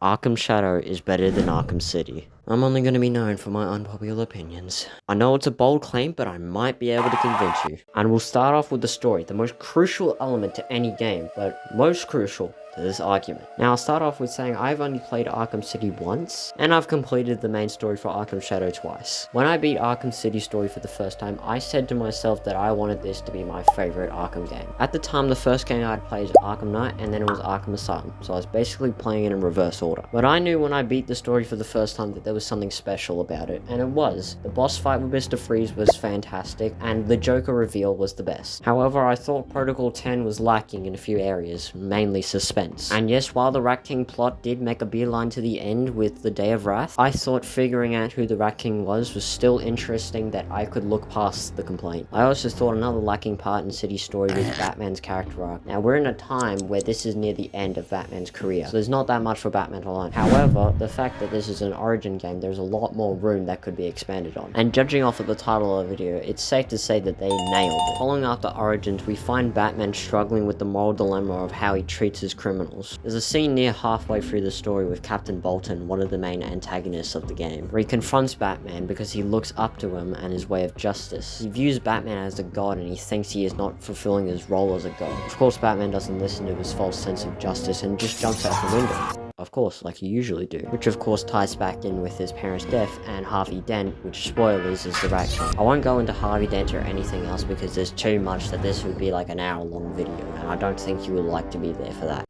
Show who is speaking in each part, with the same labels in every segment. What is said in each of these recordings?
Speaker 1: Arkham Shadow is better than Arkham City. I'm only going to be known for my unpopular opinions. I know it's a bold claim, but I might be able to convince you. And we'll start off with the story, the most crucial element to any game, but most crucial to this argument. Now, I'll start off with saying I've only played Arkham City once, and I've completed the main story for Arkham Shadow twice. When I beat Arkham City story for the first time, I said to myself that I wanted this to be my favorite Arkham game. At the time, the first game I'd played was Arkham Knight, and then it was Arkham Asylum, so I was basically playing it in reverse order. But I knew when I beat the story for the first time that there was something special about it, and it was. The boss fight with Mr. Freeze was fantastic, and the Joker reveal was the best. However, I thought Protocol 10 was lacking in a few areas, mainly suspense. And yes, while the Rat King plot did make a beeline to the end with the Day of Wrath, I thought figuring out who the Rat King was still interesting that I could look past the complaint. I also thought another lacking part in City's story was Batman's character arc. Now, we're in a time where this is near the end of Batman's career, so there's not that much for Batman to learn. However, the fact that this is an origin game, there's a lot more room that could be expanded on. And judging off of the title of the video, it's safe to say that they nailed it. Following after Origins, we find Batman struggling with the moral dilemma of how he treats his criminals. There's a scene near halfway through the story with Captain Bolton, one of the main antagonists of the game, where he confronts Batman because he looks up to him and his way of justice. He views Batman as a god and he thinks he is not fulfilling his role as a god. Of course, Batman doesn't listen to his false sense of justice and just jumps out the window. Of course, like you usually do. Which of course ties back in with his parents' death and Harvey Dent, which spoilers is the Rat King. I won't go into Harvey Dent or anything else because there's too much that this would be like an hour-long video, and I don't think you would like to be there for that.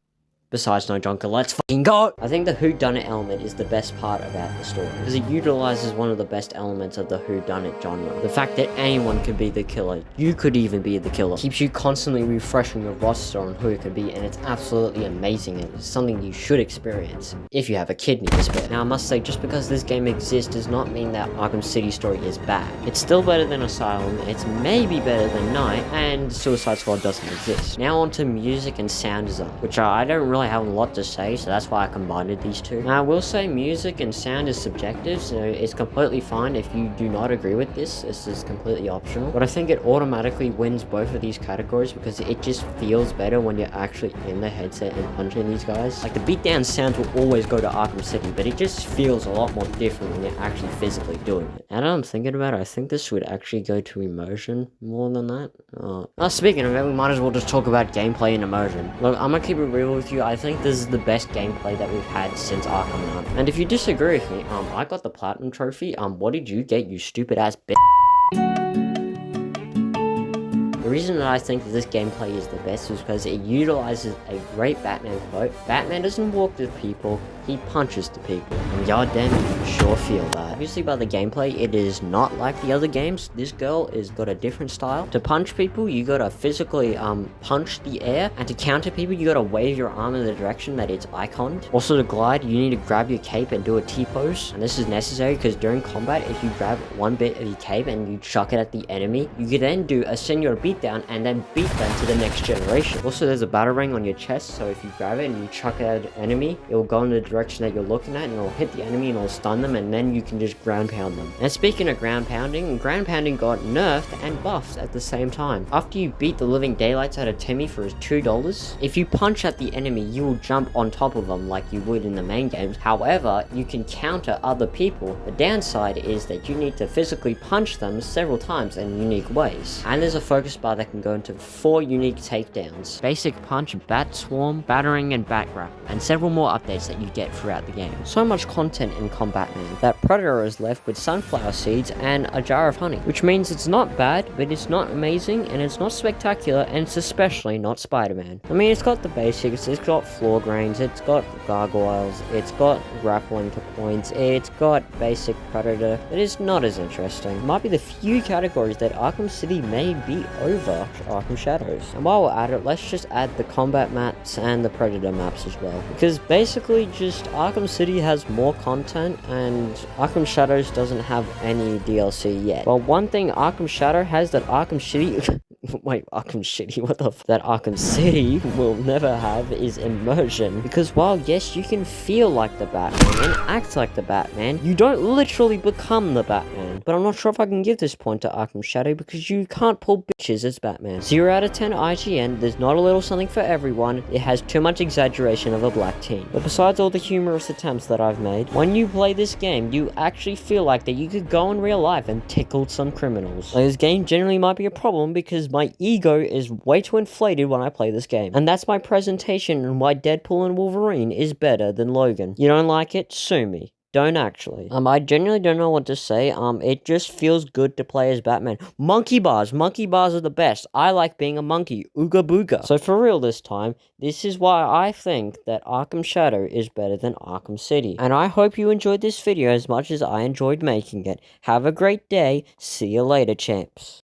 Speaker 1: Besides, no Jonker, let's fucking go! I think the whodunit element is the best part about the story, because it utilizes one of the best elements of the whodunit genre. The fact that anyone could be the killer, you could even be the killer, keeps you constantly refreshing your roster on who it could be, and it's absolutely amazing, and it's something you should experience, if you have a kidney to spare. Now, I must say, just because this game exists does not mean that Arkham City story is bad. It's still better than Asylum, it's maybe better than Knight, and Suicide Squad doesn't exist. Now on to music and sound design, which I don't really have a lot to say, so that's why I combined these two. Now, I will say music and sound is subjective, so it's completely fine if you do not agree with this. This is completely optional, but I think it automatically wins both of these categories because it just feels better when you're actually in the headset and punching these guys. Like, the beatdown sounds will always go to Arkham City, but it just feels a lot more different when you're actually physically doing it. Now that I'm thinking about it, I think this would actually go to immersion more than that. Speaking of it, we might as well just talk about gameplay and immersion. Look, I'm gonna keep it real with you. I think this is the best gameplay that we've had since Arkham Knight. And if you disagree with me, I got the Platinum Trophy. What did you get, you stupid ass bitch? The reason that I think that this gameplay is the best is because it utilizes a great Batman quote. Batman doesn't walk to people, he punches the people. And goddamn, you for sure feel that. Obviously by the gameplay, it is not like the other games. This girl has got a different style. To punch people, you gotta physically punch the air. And to counter people, you gotta wave your arm in the direction that it's iconed. Also to glide, you need to grab your cape and do a T-pose. And this is necessary because during combat, if you grab one bit of your cape and you chuck it at the enemy, you can then do a Senor Beatdown and then beat them to the next generation. Also, there's a battle ring on your chest, so if you grab it and you chuck it at an enemy, it will go in the direction that you're looking at and it'll hit the enemy and it'll stun them, and then you can just ground pound them. And speaking of ground pounding got nerfed and buffed at the same time. After you beat the living daylights out of Timmy for his $2, if you punch at the enemy, you will jump on top of them like you would in the main games. However, you can counter other people. The downside is that you need to physically punch them several times in unique ways. And there's a focus bar that can go into 4 unique takedowns: Basic Punch, Bat Swarm, Battering, and Bat Grapple, and several more updates that you get throughout the game. So much content in Combat Man that Predator is left with sunflower seeds and a jar of honey, which means it's not bad, but it's not amazing, and it's not spectacular, and it's especially not Spider-Man. I mean, it's got the basics, it's got floor grains, it's got gargoyles, it's got grappling to points, it's got basic Predator, but it's not as interesting. It might be the few categories that Arkham City may be over Arkham Shadows. And while we're at it, let's just add the combat maps and the Predator maps as well, because basically just Arkham City has more content and Arkham Shadows doesn't have any DLC yet. Well, one thing Arkham Shadow has that Arkham City Wait, Arkham City, what the that Arkham City will never have is immersion. Because while yes, you can feel like the Batman and act like the Batman, you don't literally become the Batman. But I'm not sure if I can give this point to Arkham Shadow because you can't pull bitches as Batman. 0 out of 10 IGN, there's not a little something for everyone, it has too much exaggeration of a black teen. But besides all the humorous attempts that I've made, when you play this game, you actually feel like that you could go in real life and tickle some criminals. Like, this game generally might be a problem because my ego is way too inflated when I play this game. And that's my presentation and why Deadpool and Wolverine is better than Logan. You don't like it? Sue me. Don't actually. I genuinely don't know what to say. It just feels good to play as Batman. Monkey bars are the best. I like being a monkey. Ooga booga. So for real this time, this is why I think that Arkham Shadow is better than Arkham City. And I hope you enjoyed this video as much as I enjoyed making it. Have a great day. See you later, champs.